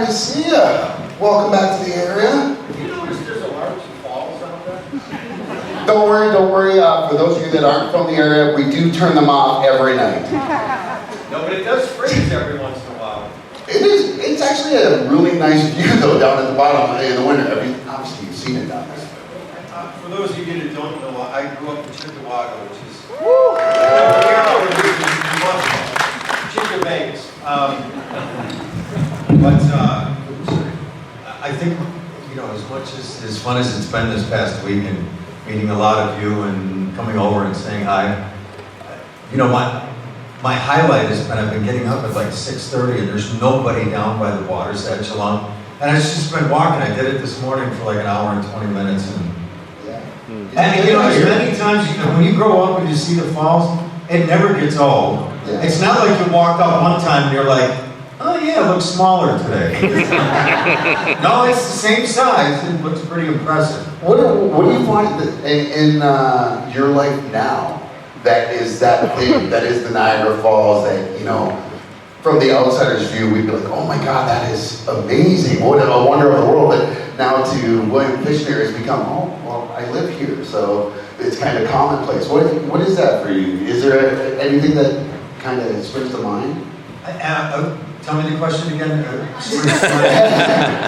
to see you. Welcome back to the area. You notice there's a large falls out there? Don't worry. For those of you that aren't from the area, we do turn them off every night. No, but it does freeze every once in a while. It's actually a really nice view though down at the bottom in the winter. I mean, obviously you've seen it down there. For those of you that don't know, I grew up in Chickawaga, which is Chicken Vegas. But I think, as much as fun as it's been this past week and meeting a lot of you and coming over and saying hi, my highlight has been I've been getting up at like 6:30 and there's nobody down by the water's edge along. And I've just been walking. I did it this morning for like an hour and 20 minutes. And as many times, when you grow up and you see the falls, it never gets old. Yeah. It's not like you walked up one time and you're like, oh yeah, it looks smaller today. No, it's the same size. It looks pretty impressive. What do you find that in your life now that is that thing, that is the Niagara Falls that, from the outsider's view, we'd be like, oh my God, that is amazing. What a wonder of the world. But now to William Fichtner has become, oh, well, I live here, so it's kind of commonplace. What is that for you? Is there anything that kind of springs to mind? Tell me the question again. You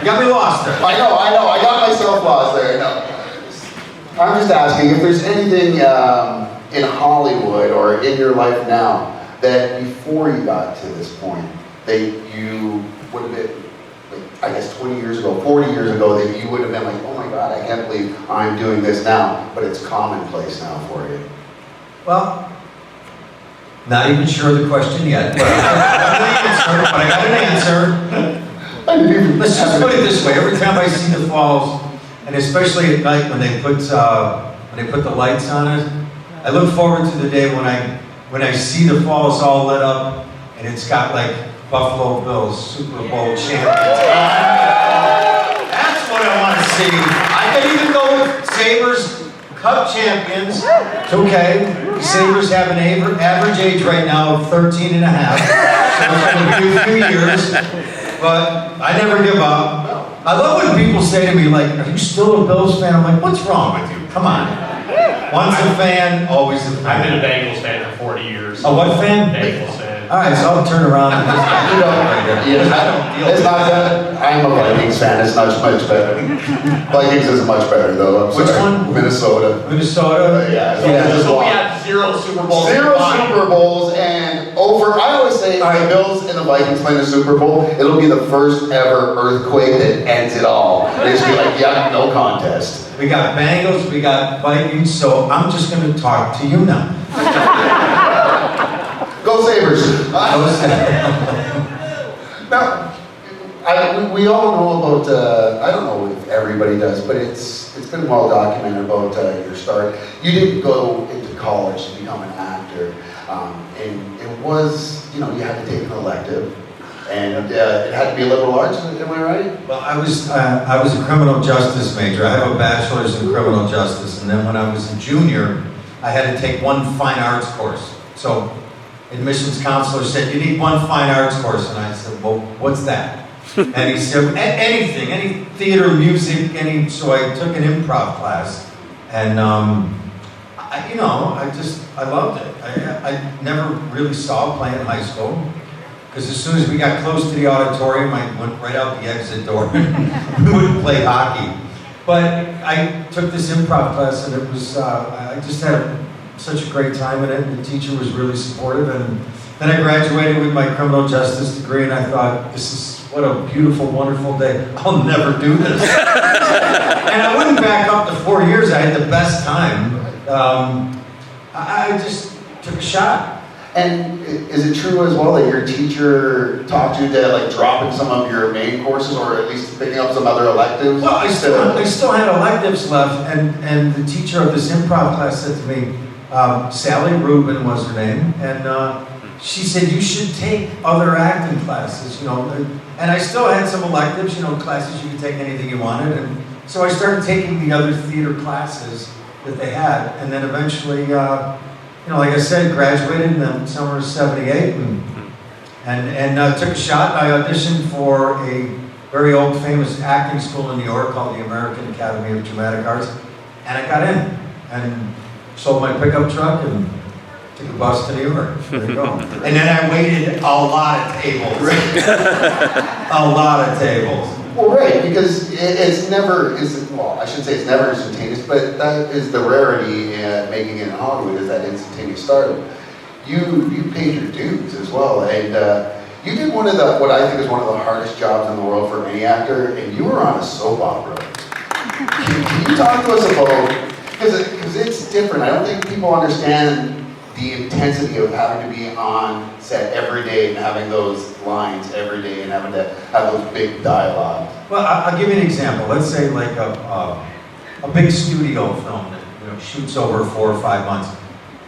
got me lost there. I know. I got myself lost there. No. I'm just asking if there's anything in Hollywood or in your life now that before you got to this point that you would have been, I guess 20 years ago, 40 years ago, that you would have been like, oh my God, I can't believe I'm doing this now, but it's commonplace now for you. Well, not even sure of the question yet. But I got an answer. Let's just put it this way: every time I see the falls, and especially at night when they put the lights on it, I look forward to the day when I see the falls all lit up, and it's got like Buffalo Bills Super Bowl champions. That's what I want to see. I can even go with Sabres Cup champions. It's okay. The Sabres have an average age right now of 13 and a half. So it's going to be a few years. But I never give up. I love when people say to me, like, are you still a Bills fan? I'm like, what's wrong with you? Come on. Once a fan, always a fan. I've been a Bengals fan for 40 years. A what fan? Bengals fan. All right, so I'll turn around and It's not that. I'm a Vikings fan. It's not much better. Vikings is much better though. I'm Which sorry. one? Minnesota. Yeah. So we have 0 Super Bowls. Zero Super Bowls and over. I always say if the Bills and the Vikings play in the Super Bowl, it'll be the first ever earthquake that ends it all. They just be like, yeah, no contest. We got Bengals, we got Vikings, so I'm just going to talk to you now. Go Sabres. Now, we all know about, I don't know if everybody does, but it's been well documented about your start. You didn't go into college to become an actor, and it was, you had to take an elective, and it had to be liberal arts, am I right? Well, I was a criminal justice major. I have a bachelor's in criminal justice, and then when I was a junior, I had to take one fine arts course. So admissions counselor said, you need one fine arts course. And I said, well, what's that? And he said, anything, any theater, music, so I took an improv class. And, I loved it. I never really saw play in high school. Because as soon as we got close to the auditorium, I went right out the exit door and we wouldn't play hockey. But I took this improv class and it was, I just had such a great time in it, and the teacher was really supportive. And then I graduated with my criminal justice degree, and I thought, what a beautiful, wonderful day. I'll never do this. And I wouldn't back up to 4 years. I had the best time. I just took a shot. And is it true as well that your teacher taught you to like drop in some of your main courses, or at least picking up some other electives? Well, I still had electives left, and the teacher of this improv class said to me, Sally Rubin was her name, and she said, you should take other acting classes, and I still had some electives, classes you could take anything you wanted, and so I started taking the other theater classes that they had, and then eventually, like I said, graduated in the summer of '78, and took a shot. I auditioned for a very old famous acting school in New York called the American Academy of Dramatic Arts. And I got in and sold my pickup truck and took a bus to New York. There you go. And then I waited a lot of tables. A lot of tables. Well, right, because it's never, well, I should say it's never instantaneous, but that is the rarity in making it in Hollywood, is that instantaneous stardom. You paid your dues as well, and you did one of the, what I think is one of the hardest jobs in the world for any actor, and you were on a soap opera. Can you talk to us about, because it's different, I don't think people understand the intensity of having to be on set every day and having those lines every day and having to have those big dialogues. Well, I'll give you an example. Let's say like a big studio film that shoots over 4 or 5 months.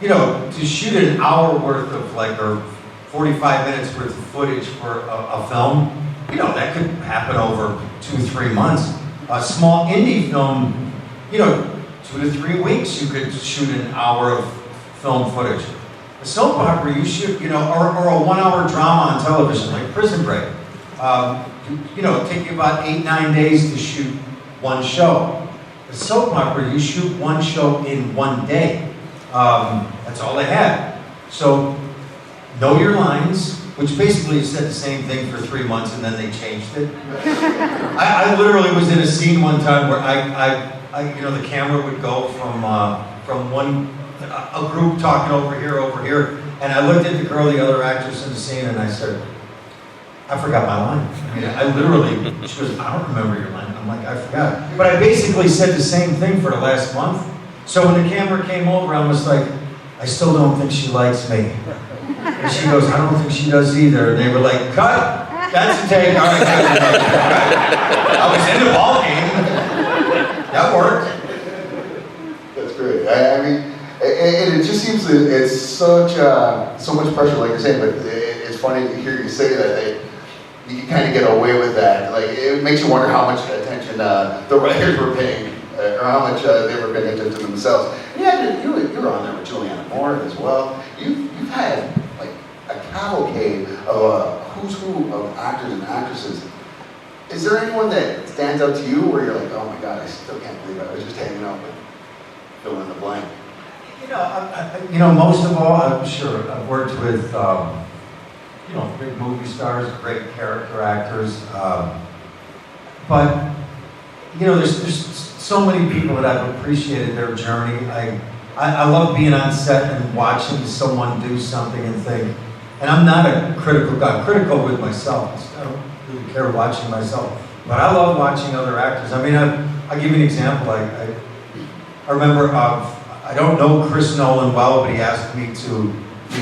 To shoot an hour worth of or 45 minutes worth of footage for a film, that could happen over 2-3 months. A small indie film, 2 to 3 weeks you could shoot an hour of film footage. A soap opera you shoot, or a 1 hour drama on television, like Prison Break. It'd take you about 8-9 days to shoot one show. A soap opera, you shoot one show in 1 day. That's all they had. So, know your lines, which basically said the same thing for 3 months and then they changed it. I literally was in a scene one time where the camera would go from a group talking over here, and I looked at the girl, the other actress in the scene, and I said, I forgot my line. She goes, I don't remember your line. I'm like, I forgot. But I basically said the same thing for the last month. So when the camera came over, I was like, I still don't think she likes me. And she goes, I don't think she does either. And they were like, cut, that's a take. All right, I was in the ball game. That worked. That's great. I mean, and it just seems that it's such so much pressure, like you're saying, but it's funny to hear you say that you kind of get away with that. Like, it makes you wonder how much attention the writers were paying, or how much they were paying attention to themselves. Yeah, you were on there with Julianne Moore as well. You've had like a cavalcade of who's who of actors and actresses. Is there anyone that stands out to you where you're like, oh my God, I still can't believe I was just hanging out with fill in the blank? Most of all, I'm sure I've worked with, big movie stars, great character actors. But there's so many people that I've appreciated their journey. I love being on set and watching someone do something and think. And I'm not a critical guy. I'm critical with myself. I don't really care watching myself. But I love watching other actors. I'll give you an example. I remember. I don't know Chris Nolan well, but he asked me to do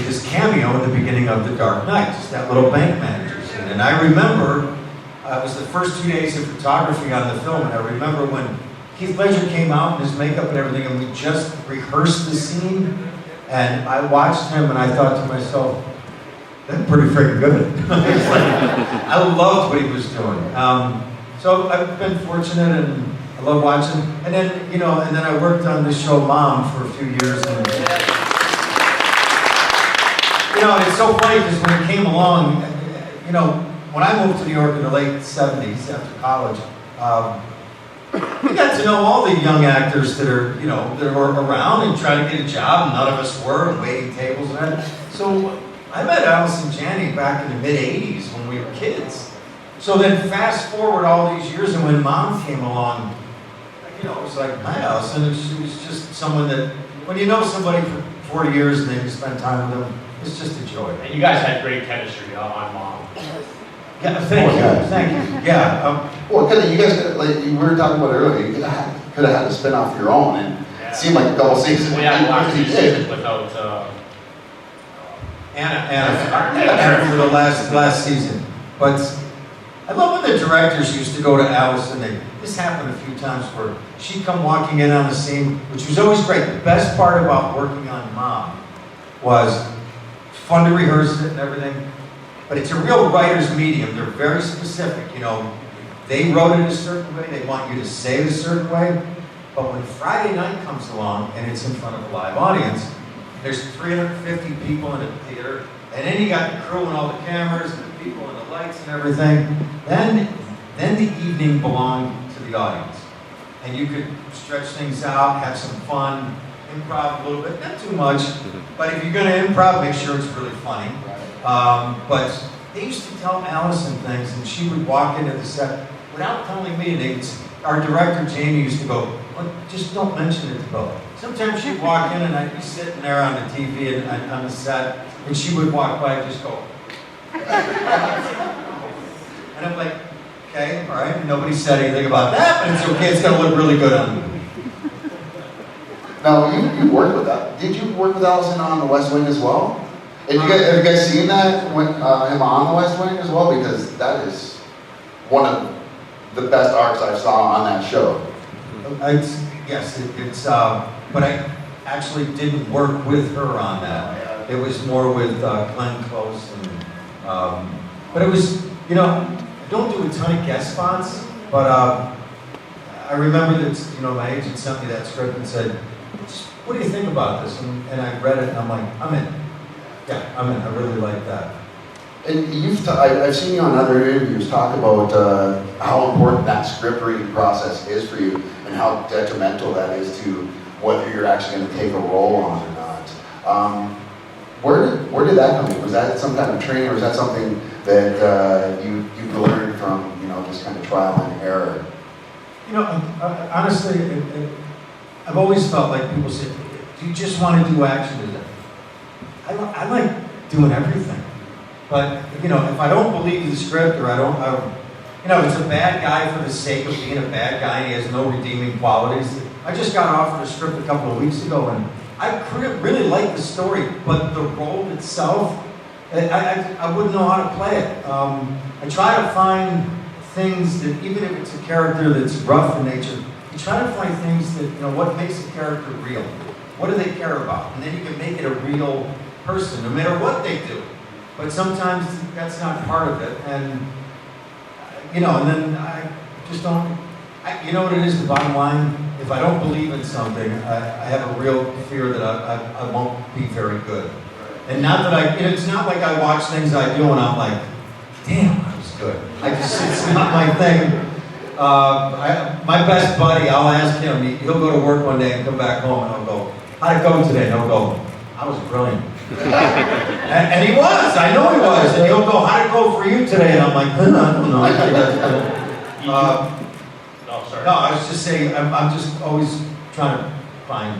this cameo in the beginning of The Dark Knight, just that little bank manager scene. And I remember, it was the first 2 days of photography on the film, and I remember when Heath Ledger came out in his makeup and everything, and we just rehearsed the scene, and I watched him and I thought to myself, that's pretty freaking good. I loved what he was doing. So I've been fortunate and I love watching, and then and then I worked on the show Mom for a few years, and and it's so funny because when it came along, when I moved to New York in the late '70s after college, we got to know all the young actors that were around and trying to get a job, and none of us were, and waiting tables and that. So I met Allison Janney back in the mid '80s when we were kids. So then fast forward all these years, and when Mom came along. It was like my house, and she was just someone that, when you know somebody for 40 years and then you spend time with them, it's just a joy. And you guys had great chemistry on Mom. Yeah, thank you. Yeah. Well, because you guys, like we were talking about earlier, you could have had a spin-off of your own, and it seemed like a couple seasons. We had last 2 seasons without Anna for the last season. But I love when the directors used to go to Alice, and this happened a few times where she'd come walking in on the scene, which was always great. The best part about working on Mom was fun to rehearse it and everything, but it's a real writer's medium. They're very specific, They wrote it a certain way, they want you to say it a certain way, but when Friday night comes along and it's in front of a live audience, there's 350 people in a theater, and then you got the crew and all the cameras and the people and the lights and everything, then Then the evening belonged to the audience. And you could stretch things out, have some fun, improv a little bit, not too much, but if you're going to improv, make sure it's really funny. But they used to tell Allison things, and she would walk into the set without telling me. And our director, Jamie, used to go, well, just don't mention it to Bo. Sometimes she'd walk in, and I'd be sitting there on the TV and on the set, and she would walk by and just go. And I'm like, okay, all right, nobody said anything about that, but it's okay, it's going to look really good on me. Now, you worked with that. Did you work with Allison on The West Wing as well? And have you guys seen that, when, him on The West Wing as well? Because that is one of the best arcs I saw on that show. Yes, but I actually didn't work with her on that. It was more with Glenn Close, and but it was, I don't do a ton of guest spots, but I remember that, my agent sent me that script and said, what do you think about this? And I read it, and I'm like, I'm in. Yeah, I'm in. I really like that. And I've seen you on other interviews talk about how important that script reading process is for you, and how detrimental that is to whether you're actually going to take a role on or not. Where did that come from? Was that some kind of training, or was that something that you learned from just kind of trial and error? Honestly, I've always felt like people say, do you just want to do action? I like doing everything. But, if I don't believe the script, or it's a bad guy for the sake of being a bad guy and he has no redeeming qualities. I just got offered a script a couple of weeks ago, and I really like the story, but the role itself, I wouldn't know how to play it. I try to find things that, even if it's a character that's rough in nature, you try to find things that, what makes a character real? What do they care about? And then you can make it a real person, no matter what they do. But sometimes that's not part of it, and and then I just don't. You know what it is? The bottom line: if I don't believe in something, I have a real fear that I won't be very good. And not that it's not like I watch things I do and I'm like, damn, I was good. It's not my thing. My best buddy, I'll ask him. He'll go to work one day and come back home, and I'll go, how'd it go today? And he'll go, I was brilliant. and he was. I know he was. And he'll go, how'd it go for you today? And I'm like, I don't know. I think that's good. Sorry. No, I was just saying, I'm just always trying to find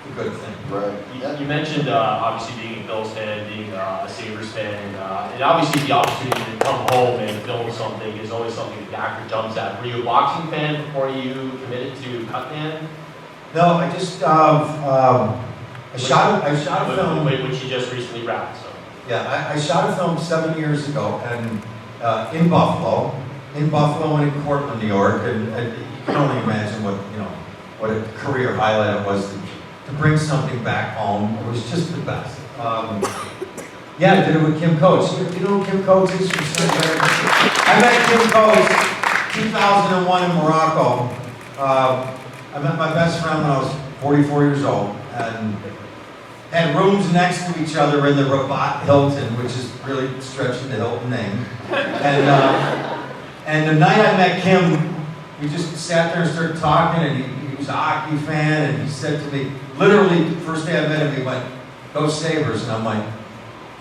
the good thing. Right. You mentioned obviously being a Bills fan, being a Sabres fan, and obviously the opportunity to come home and film something is always something that the actor jumps at. Were you a boxing fan before you committed to Cutman? No, I just I shot a film. Which you just recently wrapped. So. Yeah, I shot a film 7 years ago, and in Buffalo, and in Cortland, New York, and you can only imagine what a career highlight it was to bring something back home. It was just the best. Yeah, I did it with Kim Coates. You know who Kim Coates is? I met Kim Coates 2001 in Morocco. I met my best friend when I was 44 years old, and had rooms next to each other in the Rabat Hilton, which is really stretching the Hilton name. And the night I met Kim, we just sat there and started talking, and he was a hockey fan, and he said to me, literally, the first day I met him, he went, go Sabres, and I'm like,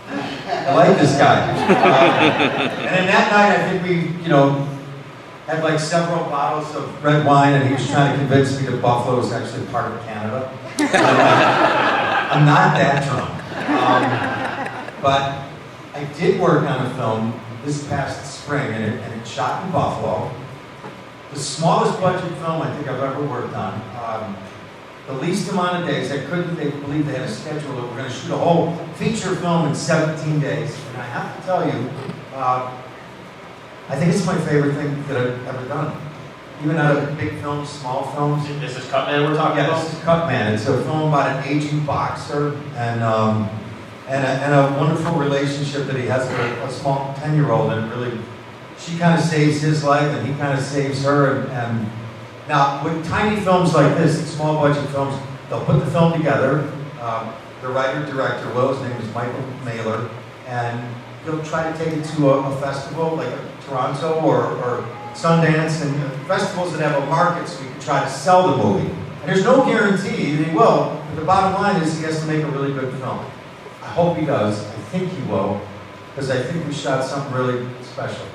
I like this guy. And then that night, I think we, had like several bottles of red wine, and he was trying to convince me that Buffalo was actually part of Canada. I'm not that drunk. But I did work on a film this past spring, and it shot in Buffalo. The smallest budget film I think I've ever worked on. The least amount of days. They believe they had a schedule that we're going to shoot a whole feature film in 17 days. And I have to tell you, I think it's my favorite thing that I've ever done. Even out of big films, small films. This is Cutman we're talking about? Yeah, this is Cutman. It's a film about an aging boxer and a wonderful relationship that he has with a small 10-year-old, and really, she kind of saves his life and he kind of saves her. And now, with tiny films like this, small budget films, they'll put the film together. The writer-director, his name is Michael Mailer, and he'll try to take it to a festival like Toronto or Sundance and festivals that have a market so we can try to sell the movie. And there's no guarantee he will, but the bottom line is he has to make a really good film. I hope he does. I think he will, because I think we shot something really special.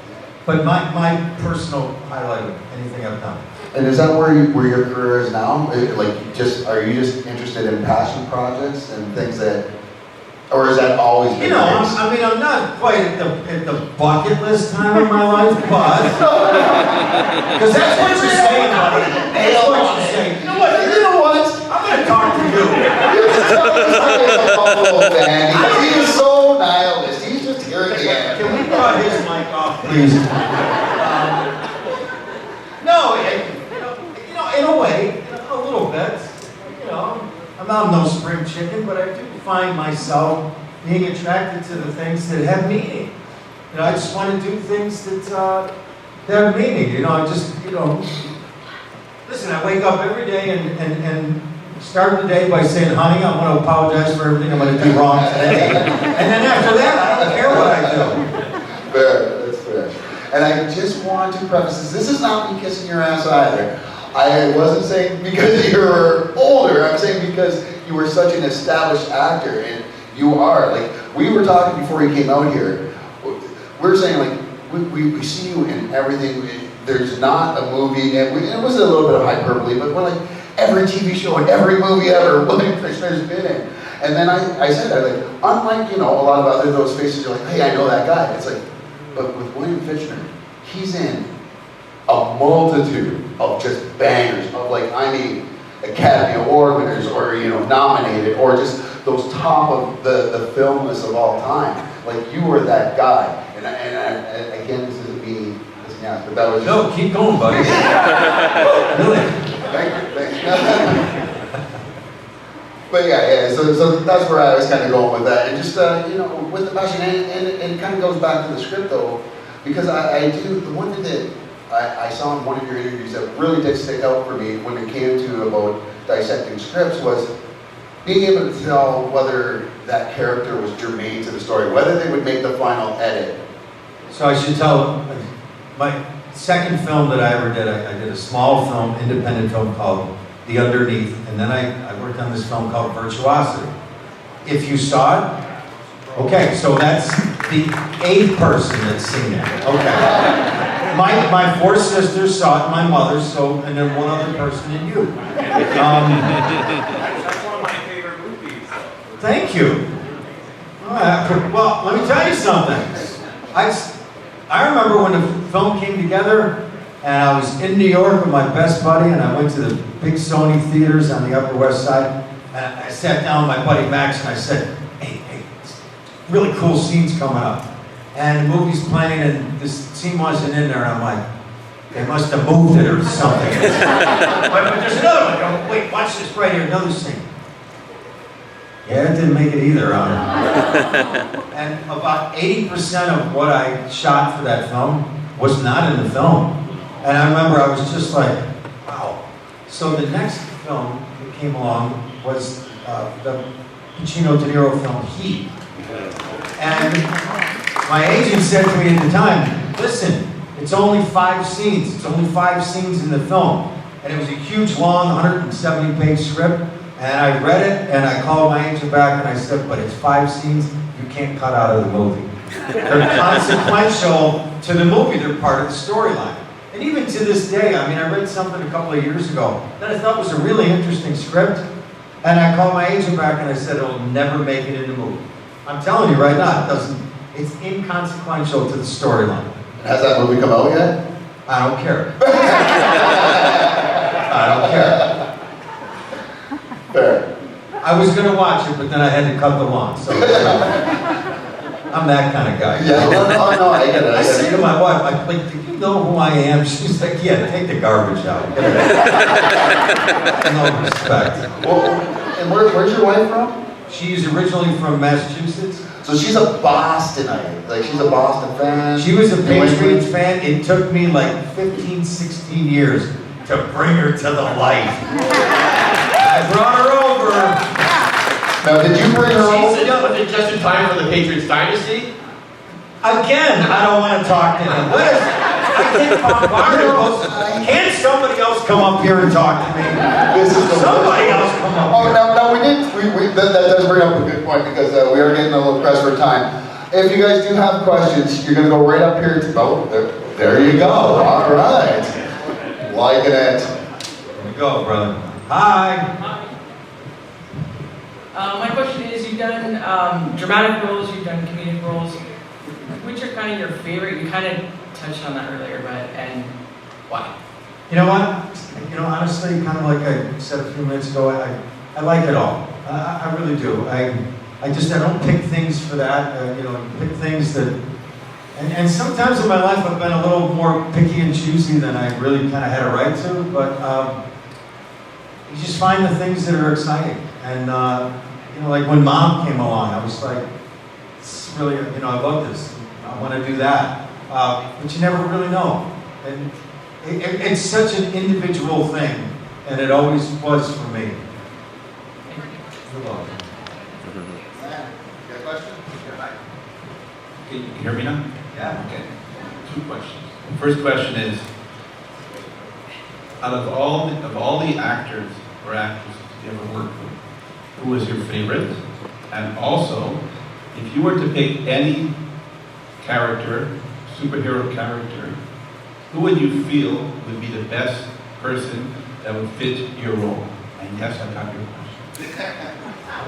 But my personal highlight of anything I've done. And is that where your career is now? Like, are you just interested in passion projects and things that, or is that always been You know, the case? I'm not quite at the bucket list time of my life, but because that's what you're saying, buddy. That's what you're saying. You know what? I'm gonna talk to you. He is so nihilist. He's just here at the end. Can we cut his mic off, please? No, you know, in a way, a little bit. You know, I'm no spring chicken, but I do find myself being attracted to the things that have meaning. You know, I just want to do things that have meaning. You know, listen, I wake up every day and start the day by saying, honey, I want to apologize for everything I'm going to do wrong today. And then after that, I don't care what I do. Fair, that's fair. And I just want to preface this. This is not me kissing your ass either. I wasn't saying because you're older. I'm saying because you were such an established actor, and you are. Like, we were talking before you came out here. We were saying, like, we see you in everything. There's not a movie, and it was a little bit of hyperbole, but we're like, every TV show and every movie ever William Fichtner's been in. And then I said, unlike, you know, a lot of other those faces, you're like, hey, I know that guy. It's like, but with William Fichtner, he's in a multitude of just bangers, of like, I mean, Academy Award winners, or, you know, nominated, or just those top of the film list of all time. Like, you were that guy. And again, this isn't me, but that was just... No, keep going, buddy. Really? Thank you. But yeah, so that's where I was kind of going with that. And just, you know, with the passion, and it kind of goes back to the script, though, because I do, the one thing that I saw in one of your interviews that really did stick out for me when it came to about dissecting scripts was being able to tell whether that character was germane to the story, whether they would make the final edit. So I should tell, my second film that I ever did, I did a small film, independent film called The Underneath, and then I worked on this film called Virtuosity. If you saw it, okay, so that's the 8th person that's seen it. Okay. My 4 sisters saw it, my mother, so, and then one other person and you. That's one of my favorite movies. Thank you. Well, let me tell you something. I remember when the film came together, and I was in New York with my best buddy, and I went to the big Sony theaters on the Upper West Side, and I sat down with my buddy Max, and I said, hey, really cool scenes coming up. And the movie's playing, and this scene wasn't in there, and I'm like, they must have moved it or something. but there's another one. Oh, wait, watch this right here, another scene. Yeah, it didn't make it either. And about 80% of what I shot for that film was not in the film. And I remember I was just like, wow. So the next film that came along was the Pacino De Niro film, Heat. And my agent said to me at the time, listen, it's only 5 scenes. It's only 5 scenes in the film. And it was a huge, long, 170-page script. And I read it, and I called my agent back, and I said, but it's 5 scenes you can't cut out of the movie. They're consequential to the movie. They're part of the storyline. And even to this day, I mean, I read something a couple of years ago that I thought was a really interesting script. And I called my agent back, and I said, it'll never make it in the movie. I'm telling you right now, it's inconsequential to the storyline. Has that movie come out yet? I don't care. I don't care. Fair. I was going to watch it, but then I had to cut the lawn. So I'm that kind of guy. Yeah, no, I get it. I said to my wife, I'm like, do you know who I am? She's like, yeah, take the garbage out. No respect. Well, and where's your wife from? She's originally from Massachusetts. So she's a Bostonite. Like, she's a Boston fan. She was a Patriots fan. It took me like 15, 16 years to bring her to the light. I brought her over. Now, did you bring her over? Was it just in time for the Patriots dynasty? Again, I don't want to talk to him. I can't talk Barnabas. Can't somebody else come up here and talk to me? This is the Somebody else come up Oh, here. now that does bring up a good point because we are getting a little pressed for time. If you guys do have questions, you're gonna go right up here to, there you go, all right. Liking it. Here we go, brother. Hi. My question is, you've done dramatic roles, you've done comedic roles. Which are kind of your favorite? You kind of touched on that earlier, and why? You know what? You know, honestly, kind of like I said a few minutes ago, I like it all. I really do. I don't pick things for that. You know, pick things that, and sometimes in my life I've been a little more picky and choosy than I really kind of had a right to. But you just find the things that are exciting. And you know, like when Mom came along, I was like, it's really, you know, I love this. I want to do that. But you never really know. And it's such an individual thing, and it always was for me. You're welcome. Got a question? Can you hear me now? Yeah. Okay. 2 questions. The first question is, out of all the actors or actresses you ever worked with, who was your favorite? And also, if you were to pick any character, superhero character, who would you feel would be the best person that would fit your role? And yes, I got your question.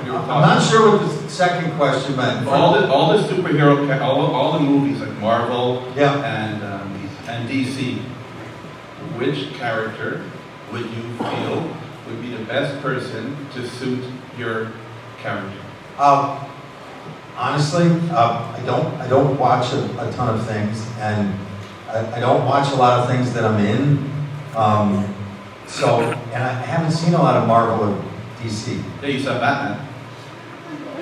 I'm not sure what the second question meant. All the superhero, all the movies like Marvel Yeah. and DC, which character would you feel would be the best person to suit your character? Honestly, I don't watch a ton of things, and I don't watch a lot of things that I'm in. And I haven't seen a lot of Marvel or DC. Yeah, you saw Batman.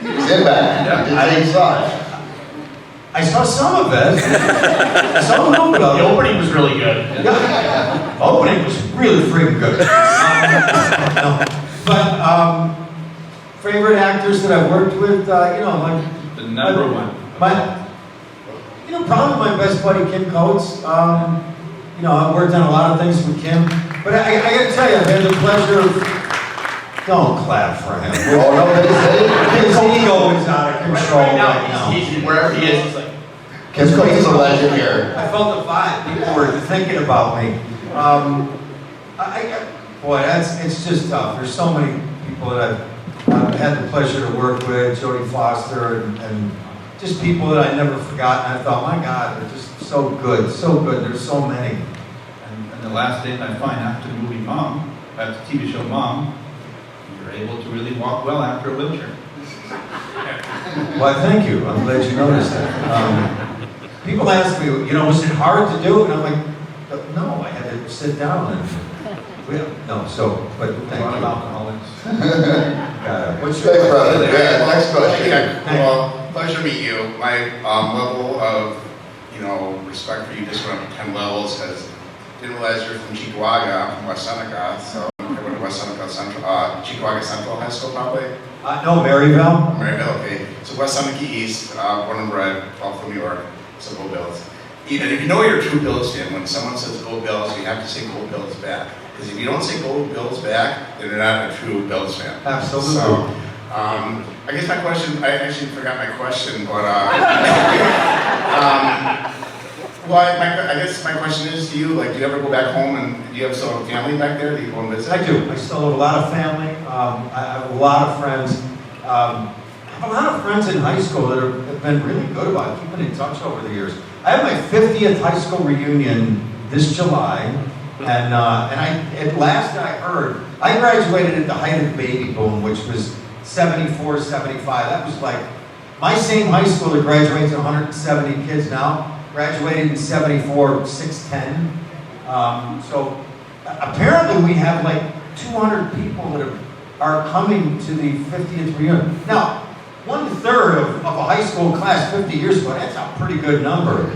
He was in Batman. Yeah. I think so. I saw some of it. Some of it. The opening was really good. Yeah. Opening was really freaking good. No. But favorite actors that I've worked with, you know, like The number one. Probably my best buddy Kim Coates. You know, I've worked on a lot of things with Kim, but I got to tell you, I've had the pleasure of. Don't clap for him. Oh, no, His ego is out of control Right now, right now. he's wherever he is, he's like, Kim Coates is a legend here. I felt the vibe. People were thinking about me. Boy, it's just tough. There's so many people that I've had the pleasure to work with, Jodie Foster, and just people that I never forgot. And I thought, my God, they're just so good, so good. There's so many. And the last thing I find after the movie Mom, after the TV show Mom, you're able to really walk well after a wheelchair. Well, thank you. I'm glad you noticed that. People ask me, you know, was it hard to do? And I'm like, no, I had to sit down and. But A thank lot of you. alcoholics. What's Thanks, your brother. Yeah, next question. Well, pleasure to meet you. My level of, respect for you just went up 10 levels because didn't realize you're from Cheektowaga, from West Seneca. So I went to West Seneca Central, Cheektowaga Central High School probably. No, Maryville. Maryville, okay. So West Seneca East, born and bred, Buffalo, New York. So go Bills. Even if you know you're a true Bills fan, when someone says go Bills, you have to say go Bills back. Because if you don't say go Bills back, then you're not a true Bills fan. Absolutely. So, I guess my question, I actually forgot my question, but I guess my question is to you, like, do you ever go back home and do you have some family back there? Do you go and visit? I do. I still have a lot of family. I have a lot of friends. I have a lot of friends in high school that have been really good about keeping in touch over the years. I have my 50th high school reunion this July, and at last I heard, I graduated at the height of the baby boom, which was 74, 75. That was like, my same high school that graduates 170 kids now, graduated in 74, 610. So apparently we have like 200 people that are coming to the 50th reunion. Now, 1/3 of a high school class 50 years ago, that's a pretty good number.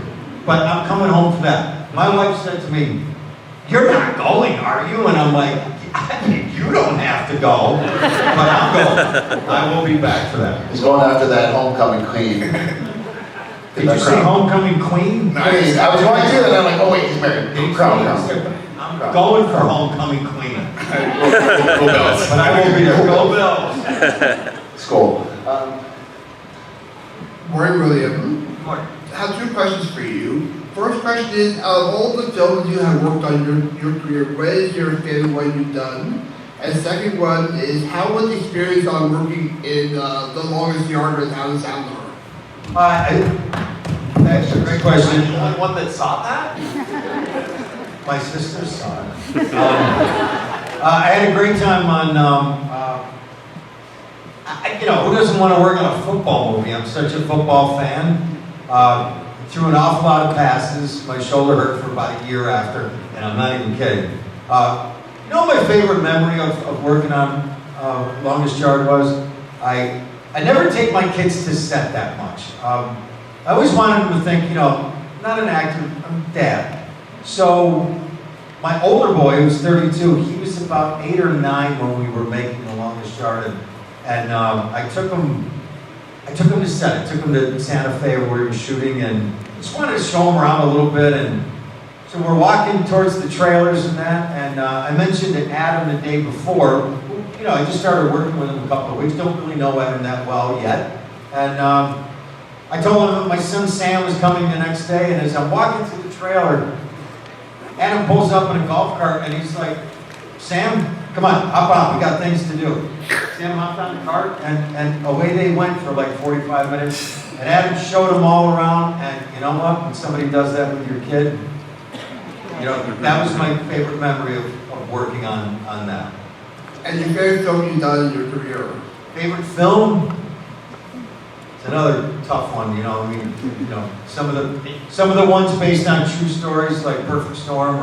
But I'm coming home for that. My wife said to me, "You're not going, are you?" And I'm like, "You don't have to go, but I'm going. I will be back for that." He's going after that homecoming queen. Did you say homecoming queen? Nice. I was going to, and I'm like, oh wait, he's married. Crown. I'm going for homecoming queen. Go Bills. But I will be there. Go Bills. School. Morning, William. I have two questions for you. First question is, out of all the films you have worked on in your career, what is your favorite one you've done? And second one is, how was the experience on working in The Longest Yard with Adam Sandler? That's a great question. The only one that saw that? My sister saw it. I had a great time on, who doesn't want to work on a football movie? I'm such a football fan. Threw an awful lot of passes. My shoulder hurt for about a year after, and I'm not even kidding. My favorite memory of working on Longest Yard was? I never take my kids to set that much. I always wanted them to think, not an actor, I'm dad. So my older boy, who was 32, he was about 8 or 9 when we were making The Longest Yard, and I took him to set. I took him to Santa Fe where we were shooting, and just wanted to show him around a little bit. And so we're walking towards the trailers and that, and I mentioned to Adam the day before. I just started working with him a couple of weeks. Don't really know Adam that well yet, and I told him that my son Sam was coming the next day. And as I'm walking through the trailer, Adam pulls up in a golf cart, and he's like, "Sam, come on, hop on. We got things to do." Sam hopped on the cart, and away they went for like 45 minutes. And Adam showed them all around, and you know what? When somebody does that with your kid, that was my favorite memory of working on that. And your favorite film you've done in your career? Favorite film? It's another tough one, some of the ones based on true stories like Perfect Storm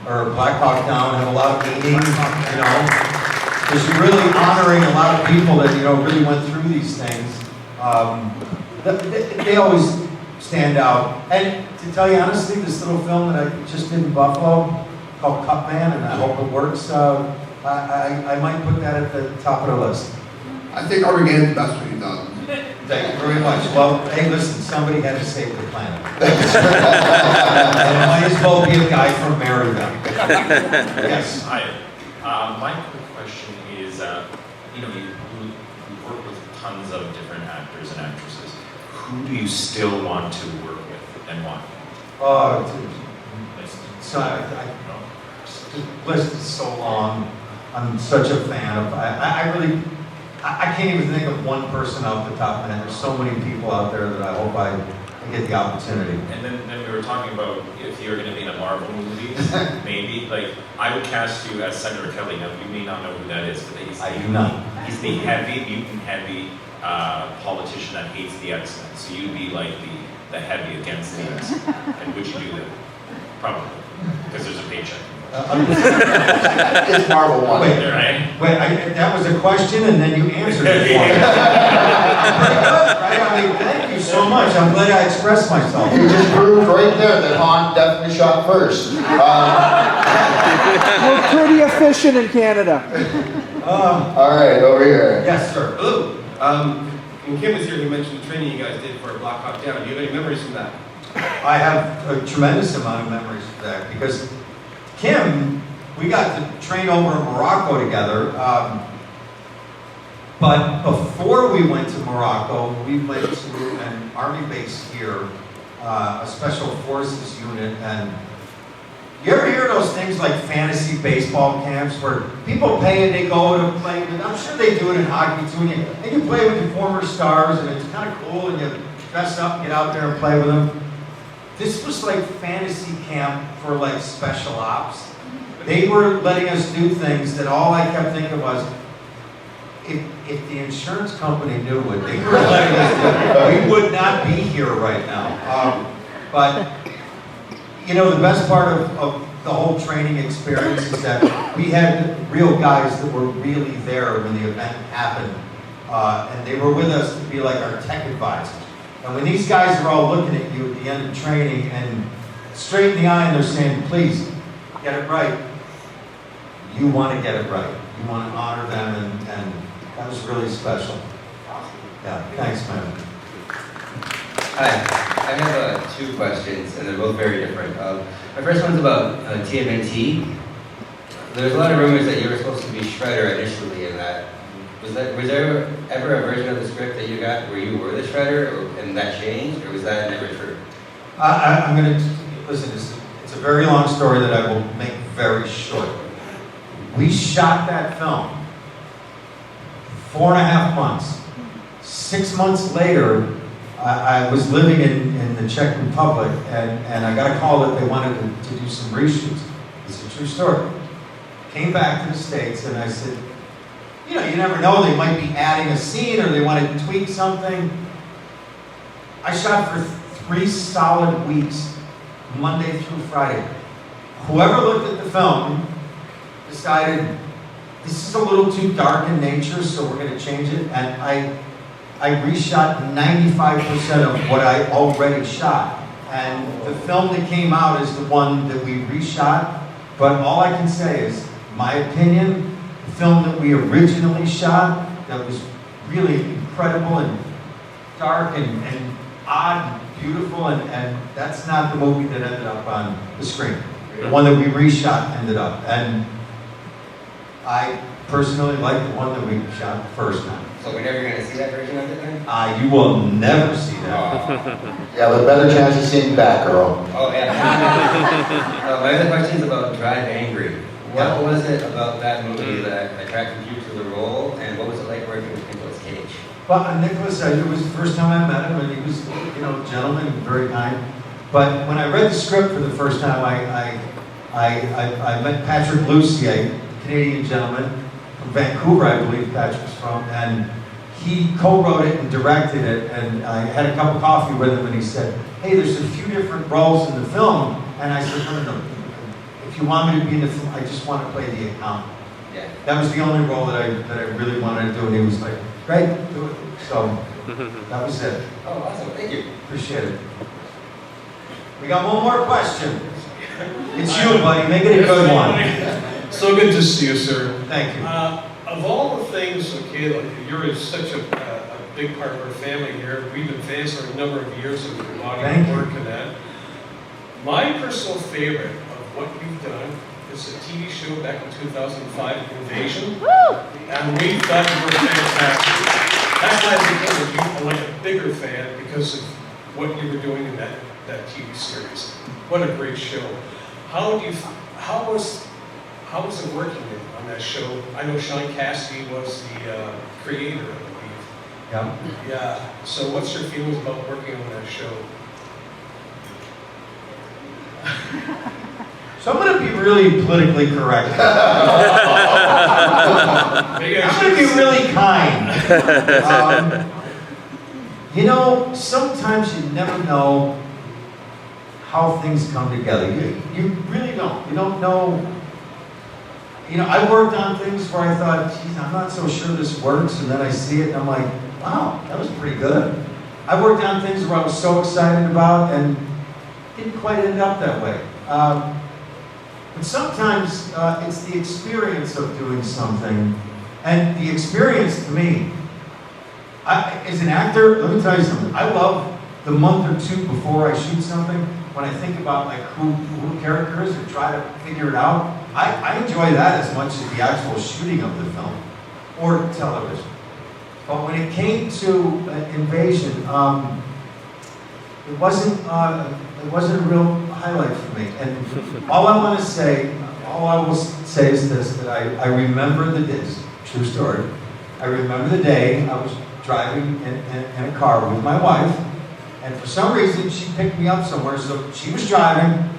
or Black Hawk Down have a lot of meaning, because you're really honoring a lot of people that, really went through these things. They always stand out. And to tell you honestly, this little film that I just did in Buffalo called Cupman, and I hope it works, I might put that at the top of the list. I think Armageddon's the best one you've done. Thank you very much. Well, hey, listen, somebody had to save the planet. And it might as well be a guy from Maryville. Yes. Hi. My quick question is, you work with tons of different actors and actresses. Who do you still want to work with and why? So the list is so long. I'm such a fan of. I can't even think of one person off the top of my head. There's so many people out there that I hope I get the opportunity. And then we were talking about if you're going to be in a Marvel movie, maybe. Like, I would cast you as Senator Kelly. Now, you may not know who that is, but he's I do not. He's the mutant heavy politician that hates the X-Men. So you'd be like the heavy against the X-Men. And would you do that? Probably. Because there's a paycheck. It's Marvel one. Wait, Right? that was a question, and then you answered it for me. Pretty good, right? I mean, thank you so much. I'm glad I expressed myself. You just proved right there that Han definitely shot first. We're pretty efficient in Canada. All right, over here. Yes, sir. Hello. When Kim was here, he mentioned the training you guys did for Black Hawk Down. Do you have any memories from that? I have a tremendous amount of memories of that because Kim, we got to train over in Morocco together. But before we went to Morocco, we went to an army base here, a special forces unit. And you ever hear those things like fantasy baseball camps where people pay and they go to play? And I'm sure they do it in hockey too. And you play with your former stars, and it's kind of cool. And you dress up and get out there and play with them. This was like fantasy camp for like special ops. They were letting us do things that all I kept thinking was, if the insurance company knew what they were letting us do, we would not be here right now. But the best part of the whole training experience is that we had real guys that were really there when the event happened, and they were with us to be like our tech advisors. And when these guys are all looking at you at the end of training and straight in the eye and they're saying, please, get it right. You want to get it right. You want to honor them, and that was really special. Yeah, thanks, man. Hi, I have two questions, and they're both very different. My first one's about TMNT. There's a lot of rumors that you were supposed to be Shredder initially in that. Was there ever a version of the script that you got where you were the Shredder, and that changed, or was that never true? I'm going to, listen, it's a very long story that I will make very short. We shot that film 4.5 months. 6 months later, I was living in the Czech Republic, and I got a call that they wanted to do some reshoots. It's a true story. Came back to the States, and I said, you know, you never know, they might be adding a scene or they want to tweak something. I shot for 3 solid weeks, Monday through Friday. Whoever looked at the film decided this is a little too dark in nature, so we're going to change it. And I reshot 95% of what I already shot. And the film that came out is the one that we reshot. But all I can say is, my opinion, the film that we originally shot, that was really incredible and dark and odd and beautiful, and that's not the movie that ended up on the screen. The one that we reshot ended up. And I personally like the one that we shot the first time. So we're never going to see that version of it then? You will never see that. You have a better chance of seeing Batgirl. Oh, yeah. My other question is about Drive Angry. What was it about that movie that attracted you to the role, and what was it like working with Nicolas Cage? Well, Nicholas, it was the first time I met him, and he was, you know, a gentleman and very kind. But when I read the script for the first time, I met Patrick Lucier, a Canadian gentleman from Vancouver, I believe Patrick's from, and he co-wrote it and directed it, and I had a cup of coffee with him, and he said, hey, there's a few different roles in the film, and I said, no. If you want me to be in the film, I just want to play the accountant. Yeah. That was the only role that I really wanted to do, and he was like, great, do it. So that was it. Oh, awesome, thank you. Appreciate it. We got one more question. It's you, buddy. Make it a good one. So good to see you, sir. Thank you. Of all the things, okay, like you're such a big part of our family here. We've been fans for a number of years of your body Thank you. work and that. My personal favorite of what you've done is a TV show back in 2005, Invasion. And we thought you were fantastic. That's why I became like a bigger fan because of what you were doing in that TV series. What a great show. How was it working on that show? I know Sean Cassidy was the creator, I believe. Yeah. Yeah. So what's your feelings about working on that show? So I'm going to be really politically correct. I'm going to be really kind. You know, sometimes you never know how things come together. You really don't. You don't know. You know, I worked on things where I thought, geez, I'm not so sure this works, and then I see it and I'm like, wow, that was pretty good. I worked on things where I was so excited about and didn't quite end up that way. But sometimes it's the experience of doing something, and the experience to me, as an actor, let me tell you something, I love the month or two before I shoot something, when I think about like who the character is and try to figure it out. I enjoy that as much as the actual shooting of the film or television. But when it came to Invasion, it wasn't a real highlight for me. And all I will say is this: that I remember the days. True story. I remember the day I was driving in a car with my wife, and for some reason she picked me up somewhere. So she was driving,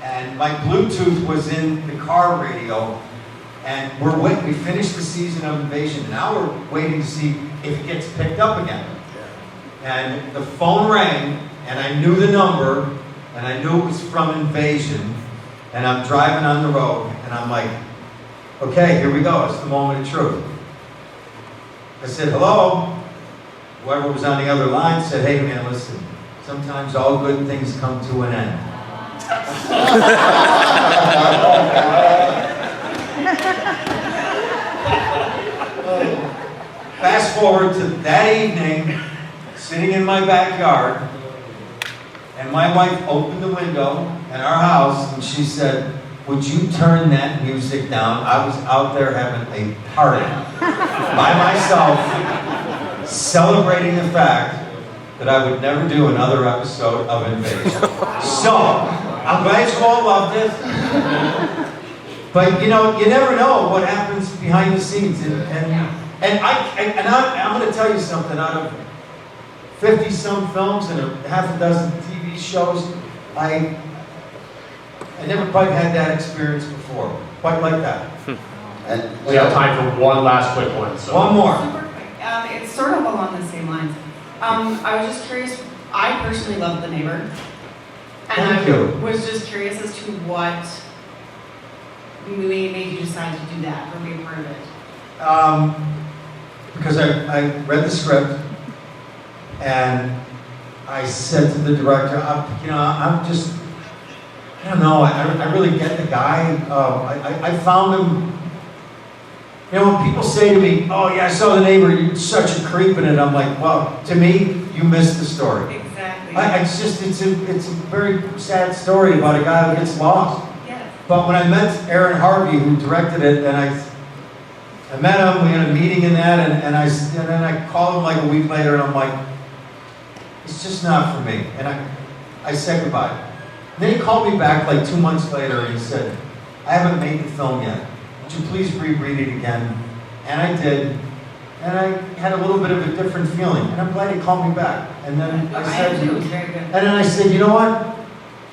and my Bluetooth was in the car radio, and we finished the season of Invasion, and now we're waiting to see if it gets picked up again. And the phone rang, and I knew the number, and I knew it was from Invasion, and I'm driving on the road, and I'm like, okay, here we go, it's the moment of truth. I said, hello. Whoever was on the other line said, hey man, listen, sometimes all good things come to an end. Fast forward to that evening, sitting in my backyard, And my wife opened the window in our house and she said, would you turn that music down? I was out there having a party by myself, celebrating the fact that I would never do another episode of Invasion. So, I'm glad you all loved it. But you know, you never know what happens behind the scenes. And I'm going to tell you something. Out of 50-some films and half a dozen TV shows, I never quite had that experience before. Quite like that. And We have time for one last quick one. So. One more. Super quick. It's sort of along the same lines. I was just curious. I personally love The Neighbor, and Thank you. was just curious as to what made you decide to do that or be a part of it. Because I read the script and I said to the director, I'm just, I don't know, I really get the guy. I found him, you know, when people say to me, oh yeah, I saw The Neighbor, you're such a creep in it, I'm like, well, to me, you missed the story. Exactly. It's a very sad story about a guy who gets lost. Yes. But when I met Aaron Harvey, who directed it, and I met him, we had a meeting in that, and then I called him like a week later, and I'm like, it's just not for me. And I said goodbye. And then he called me back like 2 months later, and he said, I haven't made the film yet. Would you please reread it again? And I did. And I had a little bit of a different feeling. And I'm glad he called me back. And then I said, am too. It was very good. and then I said, you know what?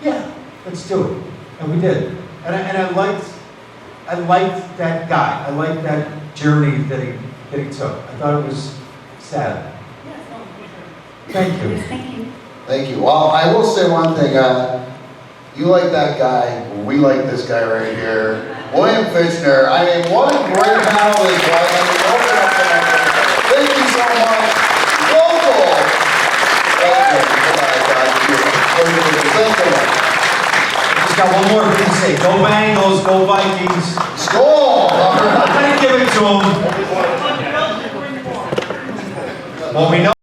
Yeah, let's do it. And we did. And I liked that guy. I liked that journey that he took. I thought it was sad. Yes, no, for sure. Thank you. Yes, thank you. Thank you. Well, I will say one thing. You like that guy. We like this guy right here. William Fichtner. I mean, what a great panel this was. I mean, open up the microphone. Thank you so much. Local. Thank you so much. Just got one more thing to say. Go Bengals, go Vikings. Score! I'm going to give it to them. Well, we know.